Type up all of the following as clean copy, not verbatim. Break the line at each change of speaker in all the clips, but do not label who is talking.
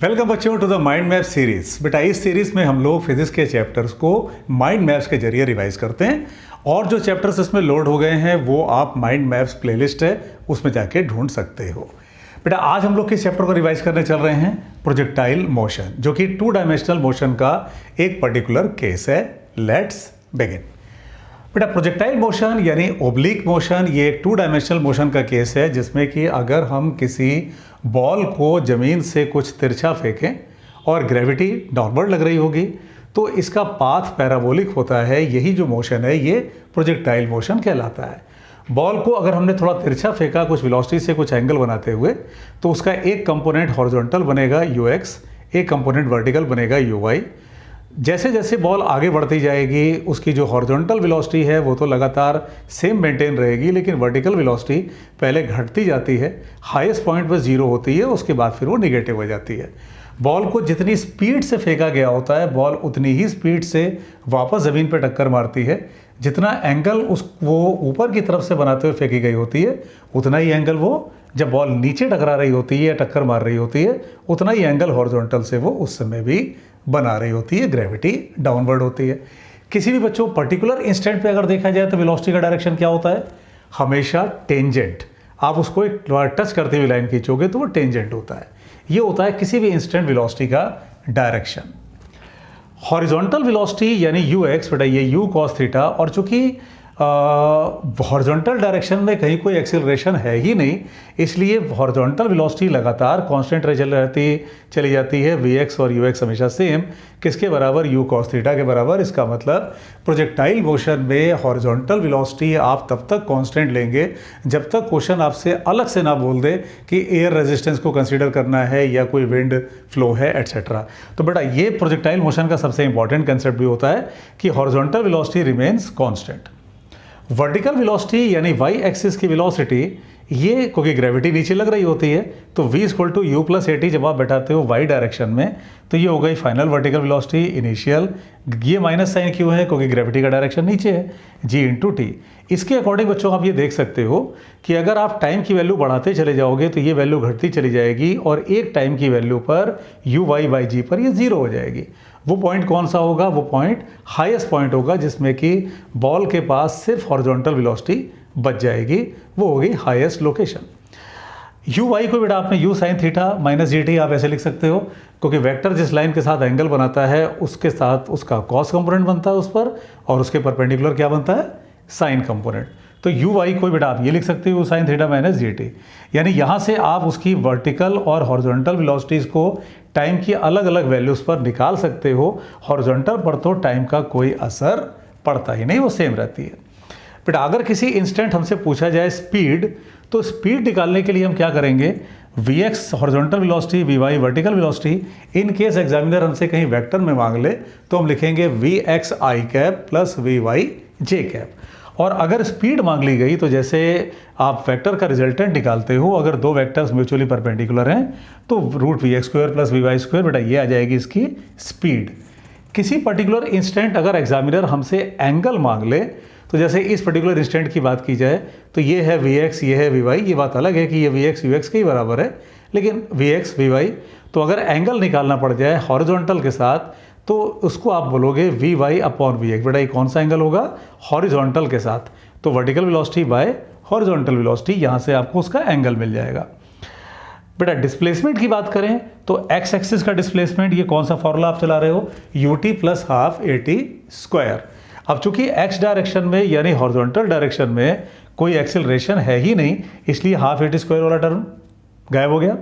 Welcome बच्चों to the mind map series. बेटा इस सीरीज में हम लोग फिजिक्स के चैप्टर्स को माइंड मैप्स के जरिए रिवाइज करते हैं और जो चैप्टर्स इसमें लोड हो गए हैं वो आप माइंड मैप्स प्लेलिस्ट है उसमें जाके ढूंढ सकते हो। बेटा आज हम लोग किस चैप्टर को रिवाइज करने चल रहे हैं? प्रोजेक्टाइल मोशन, जो कि 2 डायमेंशनल मोशन का एक पर्टिकुलर केस है। Let's begin. बेटा प्रोजेक्टाइल मोशन यानी ओब्लिक मोशन ये एक 2 डायमेंशनल मोशन का केस है जिसमें कि अगर हम किसी बॉल को ज़मीन से कुछ तिरछा फेंकें और ग्रेविटी डाउनवर्ड लग रही होगी तो इसका पाथ पैराबोलिक होता है। यही जो मोशन है ये प्रोजेक्टाइल मोशन कहलाता है। बॉल को अगर हमने थोड़ा तिरछा फेंका कुछ वेलोसिटी से कुछ एंगल बनाते हुए तो उसका एक कंपोनेंट हॉरिजॉन्टल बनेगा ux, एक कंपोनेंट वर्टिकल बनेगा uy। जैसे जैसे बॉल आगे बढ़ती जाएगी उसकी जो हॉरिजॉन्टल वेलोसिटी है वो तो लगातार सेम मेंटेन रहेगी, लेकिन वर्टिकल वेलोसिटी पहले घटती जाती है, हाईएस्ट पॉइंट पर 0 होती है, उसके बाद फिर वो निगेटिव हो जाती है। बॉल को जितनी स्पीड से फेंका गया होता है बॉल उतनी ही स्पीड से वापस ज़मीन पर टक्कर मारती है। जितना एंगल वो ऊपर की तरफ से बनाते हुए फेंकी गई होती है उतना ही एंगल वो जब बॉल नीचे टकरा रही होती है या टक्कर मार रही होती है उतना ही एंगल हॉरिजॉन्टल से वो उस समय भी बना रही होती है। ग्रेविटी डाउनवर्ड होती है। किसी भी बच्चों पर्टिकुलर इंस्टेंट पे अगर देखा जाए तो वेलोसिटी का डायरेक्शन क्या होता है? हमेशा टेंजेंट। आप उसको एक टच करते हुए लाइन खींचोगे तो वो टेंजेंट होता है। ये होता है किसी भी इंस्टेंट वेलोसिटी का डायरेक्शन। हॉरिजॉन्टल वेलोसिटी यानी ux, बेटा ये u cos थीटा, और चूंकि हॉरिजॉन्टल डायरेक्शन में कहीं कोई एक्सीलरेशन है ही नहीं इसलिए हॉरिजॉन्टल वेलोसिटी लगातार कांस्टेंट चली जाती है। vx और ux हमेशा सेम किसके बराबर? u cos थीटा के बराबर। इसका मतलब प्रोजेक्टाइल मोशन में हॉरिजॉन्टल वेलोसिटी आप तब तक कांस्टेंट लेंगे जब तक क्वेश्चन आपसे अलग से ना बोल दे कि एयर रेजिस्टेंस को कंसीडर करना है या कोई विंड फ्लो है एट्सेट्रा। तो बेटा ये प्रोजेक्टाइल मोशन का सबसे इंपॉर्टेंट कंसेप्ट भी होता है कि horizontal velocity remains constant. Vertical velocity यानी y एक्सिस की वेलोसिटी ये क्योंकि ग्रेविटी नीचे लग रही होती है तो v = u + at जब आप बैठाते हो y डायरेक्शन में तो ये हो गई फाइनल वर्टिकल वेलोसिटी इनिशियल। ये माइनस साइन क्यों है? क्योंकि ग्रेविटी का डायरेक्शन नीचे है, g × t। इसके अकॉर्डिंग बच्चों आप ये देख सकते हो कि अगर आप टाइम की वैल्यू बढ़ाते चले जाओगे तो ये वैल्यू घटती चली जाएगी और एक टाइम की वैल्यू पर uy/g पर ये 0 हो जाएगी। वो पॉइंट कौन सा होगा? वो पॉइंट हाईएस्ट पॉइंट होगा जिसमें कि बॉल के पास सिर्फ हॉरिजॉन्टल वेलोसिटी बच जाएगी, वो होगी हाईएस्ट लोकेशन। uy को बेटा आपने u sin theta minus gt आप ऐसे लिख सकते हो क्योंकि वेक्टर जिस लाइन के साथ एंगल बनाता है उसके साथ उसका कॉस कंपोनेंट बनता है उस पर और उसके परपेंडिकुलर क्या बनता है? Sign component. तो uy को बेटा आप ये लिख सकते हो sin थीटा माइनस gt। यानी यहाँ से आप उसकी वर्टिकल और हॉरिजॉन्टल वेलोसिटीज़ को टाइम की अलग अलग वैल्यूज़ पर निकाल सकते हो। हॉरिजॉन्टल पर तो टाइम का कोई असर पड़ता ही नहीं, वो सेम रहती है। बेटा अगर किसी इंस्टेंट हमसे पूछा जाए स्पीड तो स्पीड निकालने के लिए हम क्या करेंगे? vx horizontal velocity, vy vertical velocity. In case examiner हमसे कहीं वेक्टर में मांग ले तो हम लिखेंगे vx i cap plus vy j cap. और अगर स्पीड मांग ली गई तो जैसे आप वेक्टर का रिजल्टेंट निकालते हो, अगर दो वेक्टर्स म्यूचुअली परपेंडिकुलर हैं तो √vx² + vy², बेटा ये आ जाएगी इसकी स्पीड। किसी पर्टिकुलर इंस्टेंट अगर एग्जामिनर हमसे एंगल मांग ले तो जैसे इस पर्टिकुलर इंस्टेंट की बात की जाए तो ये है vx, ये है vy। ये बात अलग है कि ये vx ux के ही बराबर है, लेकिन vx vy तो अगर एंगल निकालना पड़ जाए हॉरिजॉन्टल के साथ तो उसको आप बोलोगे vy/vx। बेटा ये कौन सा एंगल होगा? हॉरिजॉन्टल के साथ। तो vertical velocity bye horizontal velocity, यहाँ से आपको उसका एंगल मिल जाएगा। बेटा डिस्प्लेसमेंट की बात करें तो x एक्सिस का डिस्प्लेसमेंट ये कौन सा फॉर्मूला आप चला रहे हो? ut + ½ at²। अब चूंकि x डायरेक्शन में यानी हॉरिजॉन्टल डायरेक्शन में कोई एक्सेलरेशन है ही नहीं इसलिए ½ at² वाला टर्म गायब हो गया।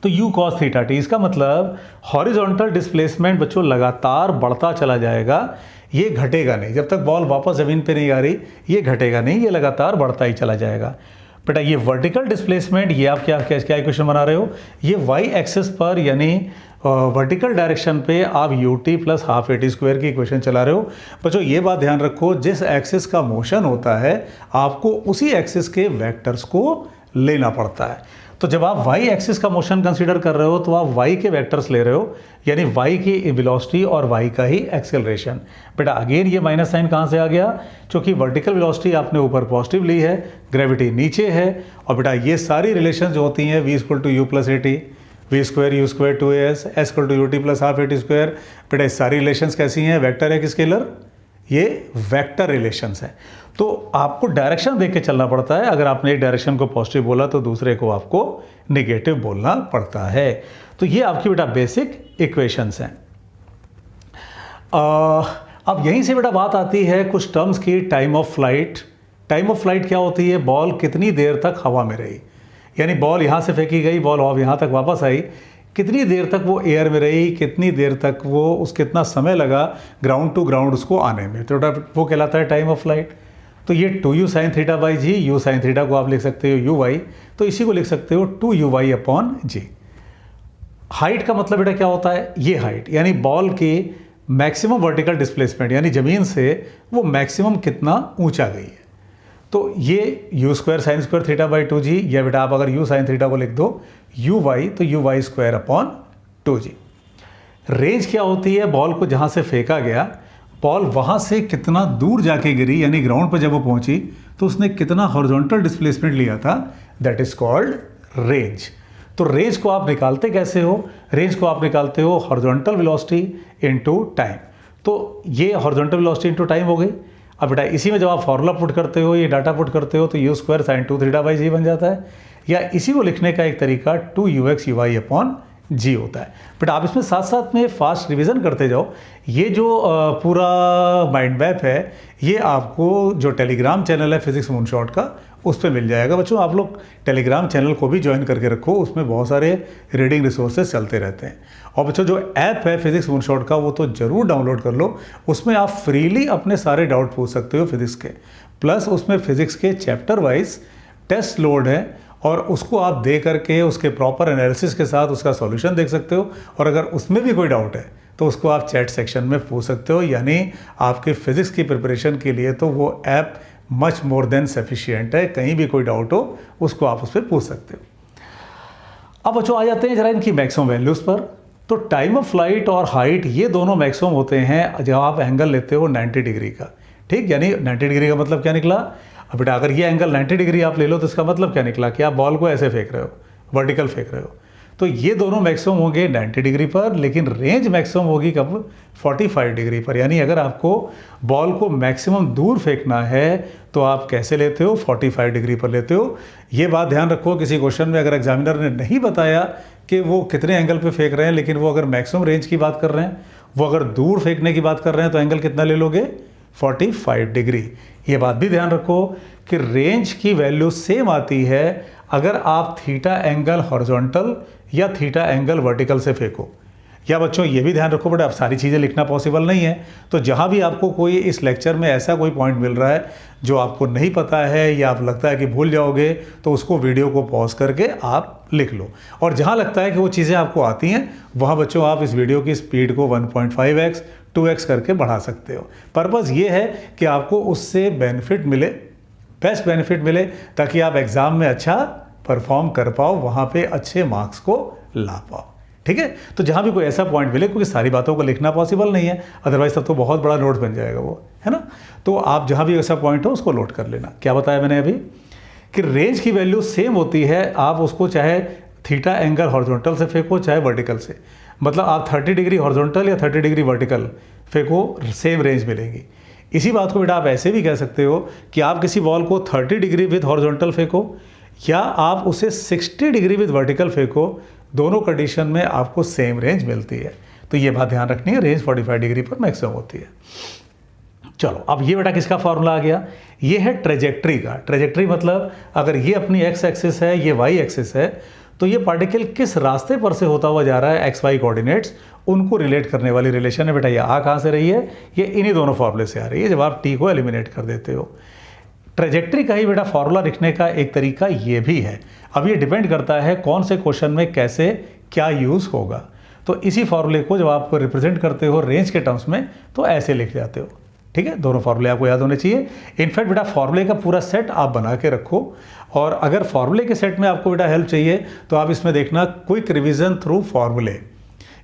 तो u cos थीटा t, इसका मतलब हॉरिजॉन्टल डिस्प्लेसमेंट बच्चों लगातार बढ़ता चला जाएगा, ये घटेगा नहीं। जब तक बॉल वापस ज़मीन पे नहीं आ रही ये घटेगा नहीं, ये लगातार बढ़ता ही चला जाएगा। बेटा ये वर्टिकल डिस्प्लेसमेंट ये आप क्या इक्वेशन बना रहे हो? ये y एक्सिस पर यानी वर्टिकल डायरेक्शन पे आप ut + ½ at² की इक्वेशन चला रहे हो। बच्चों ये बात ध्यान रखो, जिस एक्सिस का मोशन होता है आपको उसी एक्सिस के वेक्टर्स को लेना पड़ता है। तो जब आप y एक्सिस का मोशन कंसीडर कर रहे हो तो आप y के वेक्टर्स ले रहे हो, यानी y की वेलोसिटी और y का ही एक्सेलरेशन। बेटा अगेन ये माइनस साइन कहाँ से आ गया? क्योंकि वर्टिकल वेलोसिटी आपने ऊपर पॉजिटिव ली है, ग्रेविटी नीचे है, और बेटा ये सारी रिलेशन जो होती हैं v = u + at, v² u² 2as s = ut + ½ at²। बेटा ये सारी रिलेशंस कैसी हैं, वेक्टर है कि स्केलर, ये वेक्टर रिलेशंस हैं। तो आपको डायरेक्शन देख के चलना पड़ता है। अगर आपने एक डायरेक्शन को पॉजिटिव बोला तो दूसरे को आपको नेगेटिव बोलना पड़ता है। तो ये आपकी बेटा बेसिक इक्वेशंस हैं। अब यहीं से बेटा बात आती है कुछ टर्म्स की। Time of flight. Time of flight क्या होती है, बॉल कितनी देर तक हवा में रही, यानी बॉल यहाँ से फेंकी गई, बॉल अब यहाँ तक वापस आई, कितनी देर तक वो एयर में रही, कितनी देर तक वो कितना समय लगा ग्राउंड टू ग्राउंड उसको आने में, तो वो कहलाता है टाइम ऑफ फ्लाइट। तो ये 2u sin θ/g, u sin θ को आप लिख सकते हो uy, तो इसी को लिख सकते हो 2uy/g। हाइट का मतलब बेटा क्या होता है, ये हाइट यानी बॉल की मैक्सिमम वर्टिकल डिस्प्लेसमेंट, यानी ज़मीन से वो मैक्सिमम कितना ऊंचा गई है। तो ये u² sin² θ/2g, या बेटा आप अगर u sin θ को लिख दो uy, तो uy²/2g। रेंज क्या होती है, बॉल को जहाँ से फेंका गया, बॉल वहाँ से कितना दूर जाके गिरी, यानी ग्राउंड पर जब वो पहुँची तो उसने कितना हॉरिजॉन्टल डिस्प्लेसमेंट लिया था, दैट इज कॉल्ड रेंज। तो रेंज को आप निकालते कैसे हो, रेंज को आप निकालते हो हॉरिजॉन्टल वेलोसिटी इनटू टाइम। तो ये हॉरिजॉन्टल वेलोसिटी इनटू टाइम हो गई। अब बेटा इसी में जब आप फॉर्मूला पुट करते हो, ये डाटा पुट करते हो, तो u² sin 2θ/g बन जाता है, या इसी को लिखने का एक तरीका 2ux uy/g होता है। बट आप इसमें साथ साथ में फास्ट रिवीजन करते जाओ। ये जो पूरा माइंड मैप है ये आपको जो टेलीग्राम चैनल है फिजिक्स मूनशॉट का, उस पर मिल जाएगा। बच्चों आप लोग टेलीग्राम चैनल को भी ज्वाइन करके रखो, उसमें बहुत सारे रीडिंग रिसोर्सेज चलते रहते हैं। और बच्चों जो ऐप है फिजिक्स मूनशॉट का, वो तो ज़रूर डाउनलोड कर लो। उसमें आप फ्रीली अपने सारे डाउट पूछ सकते हो फिजिक्स के, प्लस उसमें फिजिक्स के चैप्टर वाइज टेस्ट लोड है, और उसको आप दे करके उसके प्रॉपर एनालिसिस के साथ उसका सॉल्यूशन देख सकते हो। और अगर उसमें भी कोई डाउट है तो उसको आप चैट सेक्शन में पूछ सकते हो। यानी आपके फिजिक्स की प्रिपरेशन के लिए तो वो app much more than sufficient है। कहीं भी कोई डाउट हो उसको आप उस पर पूछ सकते हो। अब बच्चों आ जाते हैं जरा इनकी मैक्सिमम वैल्यूज़ पर। तो टाइम ऑफ फ्लाइट और हाइट ये दोनों मैक्सिमम होते हैं जब आप एंगल लेते हो 90 डिग्री का। ठीक, यानी 90 डिग्री का मतलब क्या निकला, अब बेटा अगर ये एंगल 90 डिग्री आप ले लो तो इसका मतलब क्या निकला कि आप बॉल को ऐसे फेंक रहे हो, वर्टिकल फेंक रहे हो। तो ये दोनों मैक्सिमम होंगे 90 डिग्री पर, लेकिन रेंज मैक्सिमम होगी कब, 45 डिग्री पर। यानी अगर आपको बॉल को मैक्सिमम दूर फेंकना है तो आप कैसे लेते हो, 45 डिग्री पर लेते हो। ये बात ध्यान रखो, किसी क्वेश्चन में अगर एग्जामिनर ने नहीं बताया कि वो कितने एंगल पे फेंक रहे हैं, लेकिन वो अगर मैक्सिमम रेंज की बात कर रहे हैं, वो अगर दूर फेंकने की बात कर रहे हैं, तो एंगल कितना ले लोगे, 45 डिग्री। ये बात भी ध्यान रखो कि रेंज की वैल्यू सेम आती है अगर आप थीटा एंगल हॉरिजॉन्टल या थीटा एंगल वर्टिकल से फेंको। या बच्चों ये भी ध्यान रखो बेटा, अब सारी चीज़ें लिखना पॉसिबल नहीं है, तो जहाँ भी आपको कोई इस लेक्चर में ऐसा कोई पॉइंट मिल रहा है जो आपको नहीं पता है या आप लगता है कि भूल जाओगे, तो उसको वीडियो को पॉज करके आप लिख लो। और जहाँ लगता है कि वो चीज़ें आपको आती हैं, वहाँ बच्चों आप इस वीडियो की स्पीड को 1.5x 2x करके बढ़ा सकते हो। पर्पज़ ये है कि आपको उससे बेनिफिट मिले, बेस्ट बेनिफिट मिले, ताकि आप एग्ज़ाम में अच्छा परफॉर्म कर पाओ, वहाँ पे अच्छे मार्क्स को ला पाओ। ठीक है, तो जहाँ भी कोई ऐसा पॉइंट मिले, क्योंकि सारी बातों को लिखना पॉसिबल नहीं है, अदरवाइज तब तो बहुत बड़ा नोट बन जाएगा वो, है ना। तो आप जहाँ भी ऐसा पॉइंट हो उसको नोट कर लेना। क्या बताया मैंने अभी कि रेंज की वैल्यू सेम होती है, आप उसको चाहे थीटा एंगल हॉरिजॉन्टल से फेंको चाहे वर्टिकल से, मतलब आप 30 डिग्री हॉरिजॉन्टल या 30 डिग्री वर्टिकल फेंको, सेम रेंज मिलेगी। इसी बात को बेटा आप ऐसे भी कह सकते हो कि आप किसी बॉल को 30 डिग्री विद हॉरिजॉन्टल फेंको या आप उसे 60 डिग्री विद वर्टिकल फेंको, दोनों कंडीशन में आपको सेम रेंज मिलती है। तो ये बात ध्यान रखनी है, रेंज 45 डिग्री पर मैक्सिमम होती है। चलो अब ये बेटा किसका फॉर्मूला आ गया, ये है ट्रेजेक्ट्री का। ट्रेजेक्ट्री मतलब अगर ये अपनी एक्स एक्सिस है, ये वाई एक्सिस है, तो ये पार्टिकल किस रास्ते पर से होता हुआ जा रहा है, एक्स वाई कोऑर्डिनेट्स उनको रिलेट करने वाली रिलेशन है बेटा। ये आ कहाँ से रही है, ये इन्हीं दोनों फॉर्मूले से आ रही है जब आप टी को एलिमिनेट कर देते हो। ट्रेजेक्ट्री का ही बेटा फॉर्मूला लिखने का एक तरीका ये भी है। अब ये डिपेंड करता है कौन से क्वेश्चन में कैसे क्या यूज़ होगा। तो इसी फॉर्मूले को जब आप रिप्रेजेंट करते हो रेंज के टर्म्स में, तो ऐसे लिख जाते हो। ठीक है, दोनों फार्मूले आपको याद होने चाहिए। इनफैक्ट बेटा फार्मूले का पूरा सेट आप बना के रखो, और अगर फार्मूले के सेट में आपको बेटा हेल्प चाहिए तो आप इसमें देखना क्विक रिवीजन थ्रू फार्मूले,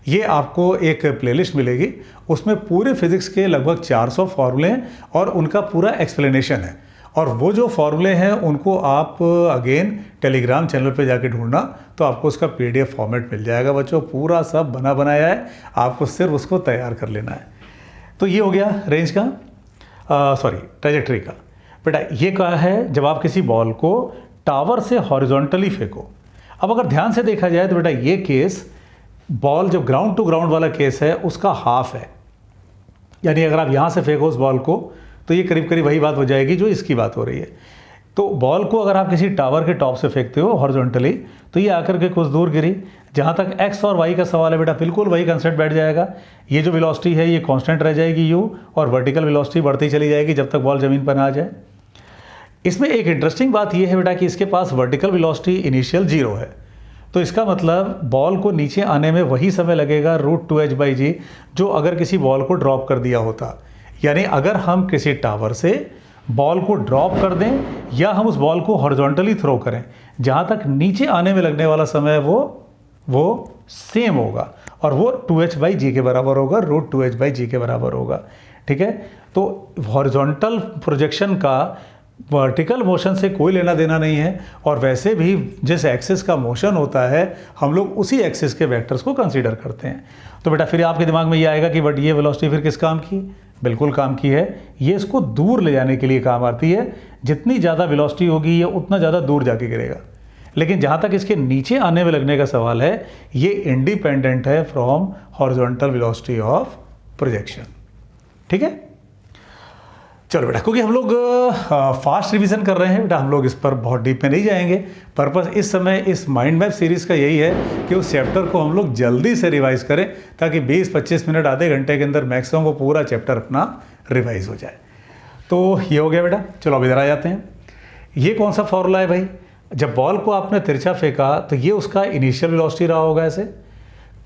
ये आपको एक प्लेलिस्ट मिलेगी। उसमें पूरे फिजिक्स के लगभग 400 फार्मूले हैं और उनका पूरा एक्सप्लेनेशन है। और वो जो फॉर्मूले हैं उनको आप अगेन टेलीग्राम चैनल पे जाके ढूंढना, तो आपको उसका PDF फॉर्मेट मिल जाएगा बच्चों, पूरा सब बना बनाया है, आपको सिर्फ उसको तैयार कर लेना है। तो ये हो गया रेंज का, ट्रैजेक्टरी का। बेटा ये क्या है, जब आप किसी बॉल को टावर से हॉरिजॉन्टली फेंको। अब अगर ध्यान से देखा जाए तो बेटा ये केस बॉल जो ग्राउंड टू ग्राउंड वाला केस है उसका हाफ है, यानी अगर आप यहाँ से फेंको उस बॉल को तो ये करीब करीब वही बात हो जाएगी जो इसकी बात हो रही है। तो बॉल को अगर आप किसी टावर के टॉप से फेंकते हो हॉरिजॉन्टली तो ये आकर के कुछ दूर गिरी। जहाँ तक x और y का सवाल है बेटा बिल्कुल वही कंसेप्ट बैठ जाएगा। ये जो वेलोसिटी है ये कांस्टेंट रह जाएगी u, और वर्टिकल वेलोसिटी बढ़ती चली जाएगी जब तक बॉल ज़मीन पर ना आ जाए। इसमें एक इंटरेस्टिंग बात यह है बेटा कि इसके पास वर्टिकल वेलोसिटी इनिशियल 0 है, तो इसका मतलब बॉल को नीचे आने में वही समय लगेगा √2h/g जो अगर किसी बॉल को ड्रॉप कर दिया होता। यानी अगर हम किसी टावर से बॉल को ड्रॉप कर दें या हम उस बॉल को हॉरिजॉन्टली थ्रो करें, जहाँ तक नीचे आने में लगने वाला समय वो सेम होगा, और वो 2h/g के बराबर होगा, √2h/g के बराबर होगा। ठीक है, तो हॉरिजॉन्टल प्रोजेक्शन का वर्टिकल मोशन से कोई लेना देना नहीं है, और वैसे भी जिस एक्सिस का मोशन होता है हम लोग उसी एक्सिस के वेक्टर्स को कंसीडर करते हैं। तो बेटा फिर आपके दिमाग में ये आएगा कि बट ये वेलोसिटी फिर किस काम की? बिल्कुल काम की है, ये इसको दूर ले जाने के लिए काम आती है। जितनी ज़्यादा वेलोसिटी होगी ये उतना ज़्यादा दूर जाके गिरेगा। लेकिन जहाँ तक इसके नीचे आने में लगने का सवाल है ये इंडिपेंडेंट है from horizontal velocity of projection. ठीक है, चलो बेटा, क्योंकि हम लोग फास्ट रिवीजन कर रहे हैं बेटा, हम लोग इस पर बहुत डीप में नहीं जाएंगे। पर्पस इस समय इस माइंड मैप सीरीज़ का यही है कि उस चैप्टर को हम लोग जल्दी से रिवाइज करें, ताकि 20-25 मिनट आधे घंटे के अंदर मैक्सिमम वो पूरा चैप्टर अपना रिवाइज हो जाए। तो ये हो गया बेटा। चलो अब इधर आ जाते हैं। ये कौन सा फॉर्मूला है भाई? जब बॉल को आपने तिरछा फेंका तो ये उसका इनिशियल वेलोसिटी रहा होगा ऐसे।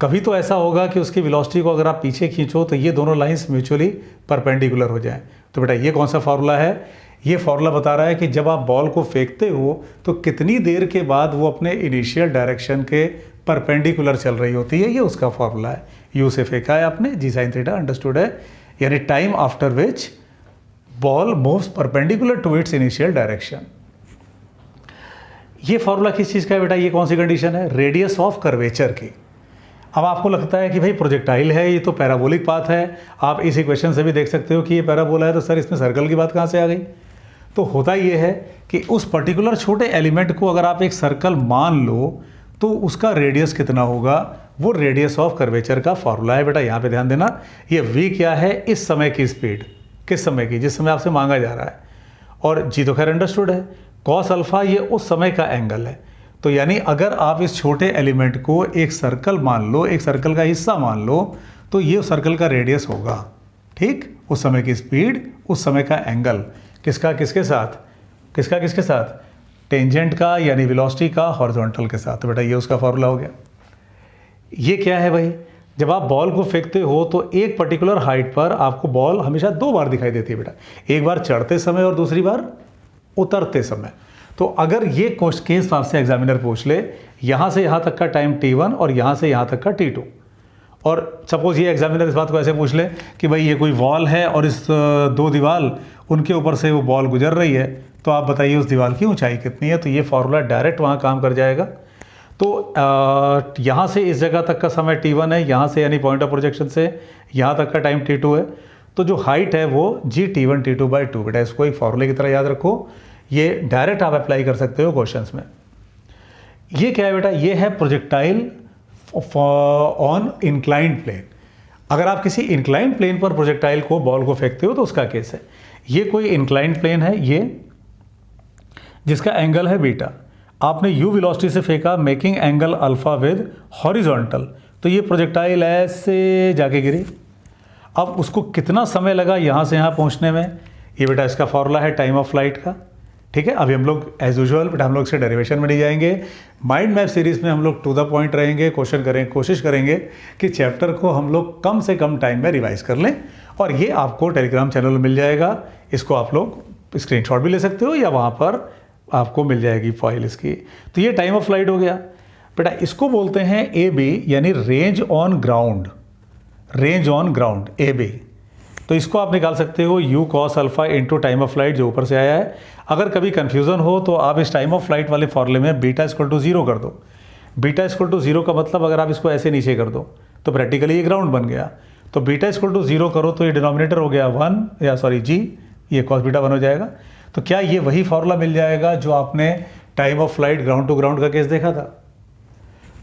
कभी तो ऐसा होगा कि उसकी वेलोसिटी को अगर आप पीछे खींचो तो ये दोनों लाइंस म्यूचुअली परपेंडिकुलर हो जाएं। तो बेटा ये कौन सा फार्मूला है? ये फार्मूला बता रहा है कि जब आप बॉल को फेंकते हो तो कितनी देर के बाद वो अपने इनिशियल डायरेक्शन के परपेंडिकुलर चल रही होती है। ये उसका फार्मूला है। यू से फेंका है आपने, जी साइन थीटा, अंडरस्टूड है, यानी time after which ball moves perpendicular to its initial direction. ये फार्मूला किस चीज़ का है बेटा? ये कौन सी कंडीशन है? रेडियस ऑफ कर्वेचर की। अब आपको लगता है कि भाई प्रोजेक्टाइल है, ये तो पैराबोलिक पाथ है, आप इस इक्वेशन से भी देख सकते हो कि ये पैराबोला है, तो सर इसमें सर्कल की बात कहाँ से आ गई? तो होता ये है कि उस पर्टिकुलर छोटे एलिमेंट को अगर आप एक सर्कल मान लो तो उसका रेडियस कितना होगा, वो रेडियस ऑफ कर्वेचर का फार्मूला है बेटा। यहाँ पे ध्यान देना, ये v क्या है? इस समय की स्पीड, किस समय की? जिस समय आपसे मांगा जा रहा है, और g तो खैर अंडरस्टूड है, कॉस अल्फा ये उस समय का एंगल है। तो यानी अगर आप इस छोटे एलिमेंट को एक सर्कल मान लो, एक सर्कल का हिस्सा मान लो, तो ये सर्कल का रेडियस होगा। ठीक, उस समय की स्पीड, उस समय का एंगल, किसका किसके साथ? किसका किसके साथ? टेंजेंट का यानी वेलोसिटी का हॉरिजॉन्टल के साथ। तो बेटा ये उसका फॉर्मूला हो गया। ये क्या है भाई? जब आप बॉल को फेंकते हो तो एक पर्टिकुलर हाइट पर आपको बॉल हमेशा 2 बार दिखाई देती है बेटा, एक बार चढ़ते समय और दूसरी बार उतरते समय। तो अगर ये केस आपसे एग्जामिनर पूछ ले, यहाँ से यहाँ तक का टाइम t1 और यहाँ से यहाँ तक का t2, और सपोज ये एग्जामिनर इस बात को ऐसे पूछ ले कि भाई ये कोई वॉल है और इस 2 दीवार उनके ऊपर से वो बॉल गुजर रही है, तो आप बताइए उस दीवार की ऊंचाई कितनी है। तो ये फार्मूला डायरेक्ट वहाँ काम कर जाएगा। तो यहाँ से इस जगह तक का समय t1 है, यहाँ से यानी पॉइंट ऑफ प्रोजेक्शन से यहाँ तक का टाइम t2 है। तो जो हाइट है वो g(t1 t2/2) बेटा, इसको एक फार्मूले की तरह याद रखो। ये डायरेक्ट आप अप्लाई कर सकते हो क्वेश्चंस में। ये क्या है बेटा? ये है प्रोजेक्टाइल ऑन इंक्लाइंड प्लेन। अगर आप किसी इंक्लाइंड प्लेन पर प्रोजेक्टाइल को, बॉल को फेंकते हो तो उसका केस है। ये कोई इंक्लाइंड प्लेन है, ये जिसका एंगल है बीटा, आपने u वेलोसिटी से फेंका, making angle alpha with horizontal, तो ये प्रोजेक्टाइल ऐसे जाके गिरी। अब उसको कितना समय लगा यहाँ से यहाँ पहुँचने में? ये बेटा इसका फॉर्मूला है टाइम ऑफ फ्लाइट का। ठीक है, अभी हम लोग एज यूजुअल बेटा हम लोग इससे डेरिवेशन में नहीं जाएंगे। माइंड मैप सीरीज़ में हम लोग टू द पॉइंट रहेंगे, कोशिश करेंगे कि चैप्टर को हम लोग कम से कम टाइम में रिवाइज कर लें, और ये आपको टेलीग्राम चैनल में मिल जाएगा। इसको आप लोग स्क्रीनशॉट भी ले सकते हो या वहाँ पर आपको मिल जाएगी फाइल इसकी। तो ये टाइम ऑफ फ्लाइट हो गया बेटा। इसको बोलते हैं AB, यानी range on ground. Range on ground AB, तो इसको आप निकाल सकते हो u cos alpha into time of flight जो ऊपर से आया है। अगर कभी कन्फ्यूज़न हो तो आप इस टाइम ऑफ फ्लाइट वाले फॉर्मूले में बीटा इक्वल टू 0 कर दो। बीटा इक्वल टू 0 का मतलब अगर आप इसको ऐसे नीचे कर दो तो प्रैक्टिकली ये ग्राउंड बन गया। तो बीटा इक्वल टू 0 करो तो ये डिनोमिनेटर हो गया 1 या सॉरी g, ये कॉस बीटा 1 हो जाएगा। तो क्या ये वही फार्मूला मिल जाएगा जो आपने time of flight ground to ground का केस देखा था?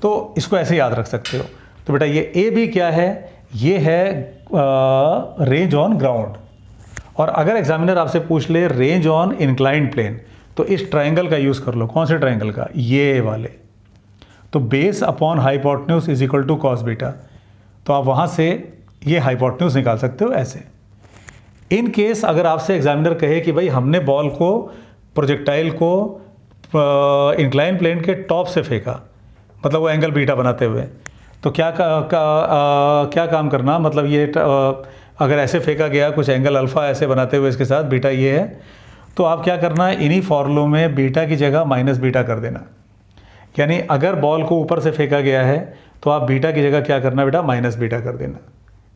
तो इसको ऐसे याद रख सकते हो। तो बेटा ये ए बी क्या है? ये है रेंज ऑन ग्राउंड। और अगर एग्जामिनर आपसे पूछ ले रेंज ऑन इंक्लाइंड प्लेन तो इस ट्राइंगल का यूज़ कर लो। कौन से ट्राइंगल का? ये वाले। तो base upon hypotenuse is equal to cos beta. तो आप वहाँ से ये हाइपोटेन्यूज निकाल सकते हो ऐसे। इन केस अगर आपसे एग्जामिनर कहे कि भाई हमने बॉल को, प्रोजेक्टाइल को इंक्लाइन प्लेन के टॉप से फेंका, मतलब वो एंगल बीटा बनाते हुए, तो क्या काम करना, मतलब ये अगर ऐसे फेंका गया कुछ एंगल अल्फ़ा ऐसे बनाते हुए इसके साथ बीटा ये है, तो आप क्या करना है, इन्हीं फॉर्मूलों में बीटा की जगह माइनस बीटा कर देना। यानी अगर बॉल को ऊपर से फेंका गया है तो आप बीटा की जगह क्या करना बेटा, माइनस बीटा कर देना।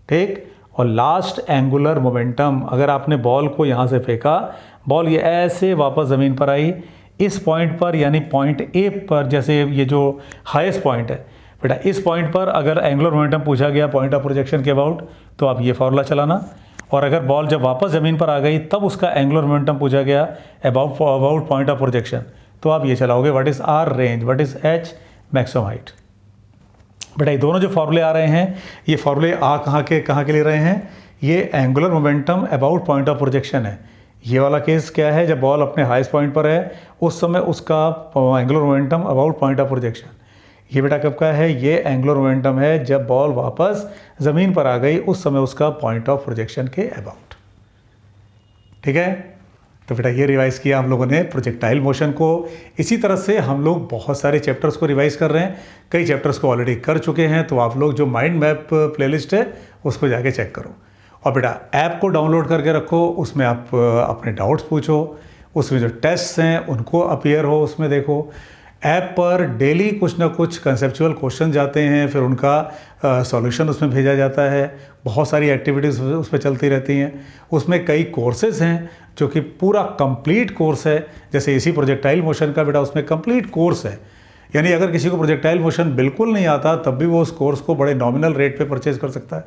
ठीक। और लास्ट एंगुलर मोमेंटम, अगर आपने बॉल को यहाँ से फेंका, बॉल ये ऐसे वापस ज़मीन पर आई, इस पॉइंट पर यानी पॉइंट ए पर, जैसे ये जो हाईएस्ट पॉइंट है बेटा, इस पॉइंट पर अगर एंगुलर मोमेंटम पूछा गया पॉइंट ऑफ प्रोजेक्शन के अबाउट, तो आप ये फार्मूला चलाना। और अगर बॉल जब वापस ज़मीन पर आ गई तब उसका एंगुलर मोमेंटम पूछा गया अबाउट पॉइंट ऑफ प्रोजेक्शन, तो आप ये चलाओगे what is R range, what is H maximum height. बेटा ये दोनों जो फॉर्मूले आ रहे हैं, ये फॉर्मूले कहाँ के ले रहे हैं, ये angular momentum about point of projection है। ये वाला केस क्या है, जब बॉल अपने हाईएस्ट पॉइंट पर है उस समय उसका angular momentum about point of projection. ये बेटा कब का है, ये एंगुलर मोमेंटम है जब बॉल वापस ज़मीन पर आ गई, उस समय उसका पॉइंट ऑफ प्रोजेक्शन के अबाउट। ठीक है। तो बेटा ये रिवाइज़ किया हम लोगों ने प्रोजेक्टाइल मोशन को। इसी तरह से हम लोग बहुत सारे चैप्टर्स को रिवाइज़ कर रहे हैं, कई चैप्टर्स को ऑलरेडी कर चुके हैं। तो आप लोग जो माइंड मैप प्लेलिस्ट है उसको जाके चेक करो। और बेटा ऐप को डाउनलोड करके रखो, उसमें आप अपने डाउट्स पूछो, उसमें जो टेस्ट्स हैं उनको अपीयर हो, उसमें देखो। ऐप पर डेली कुछ ना कुछ कंसेप्चुअल क्वेश्चन जाते हैं, फिर उनका सॉल्यूशन उसमें भेजा जाता है। बहुत सारी एक्टिविटीज़ उस पर चलती रहती हैं। उसमें कई कोर्सेज़ हैं जो कि पूरा कंप्लीट कोर्स है। जैसे इसी प्रोजेक्टाइल मोशन का बेटा उसमें कंप्लीट कोर्स है, यानी अगर किसी को प्रोजेक्टाइल मोशन बिल्कुल नहीं आता तब भी वो उस कोर्स को बड़े नॉमिनल रेट पे परचेज़ कर सकता है।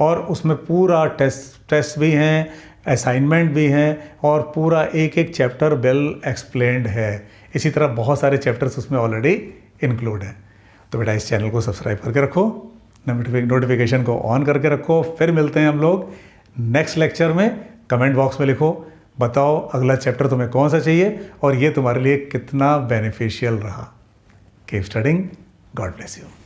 और उसमें पूरा टेस्ट भी हैं, असाइनमेंट भी हैं, और पूरा एक एक चैप्टर वेल एक्सप्लेन्ड है। इसी तरह बहुत सारे चैप्टर्स उसमें ऑलरेडी इंक्लूड हैं। तो बेटा इस चैनल को सब्सक्राइब करके रखो, नोटिफिकेशन को ऑन करके रखो। फिर मिलते हैं हम लोग नेक्स्ट लेक्चर में। कमेंट बॉक्स में लिखो, बताओ अगला चैप्टर तुम्हें कौन सा चाहिए और ये तुम्हारे लिए कितना बेनिफिशियल रहा। Keep studying, God bless you.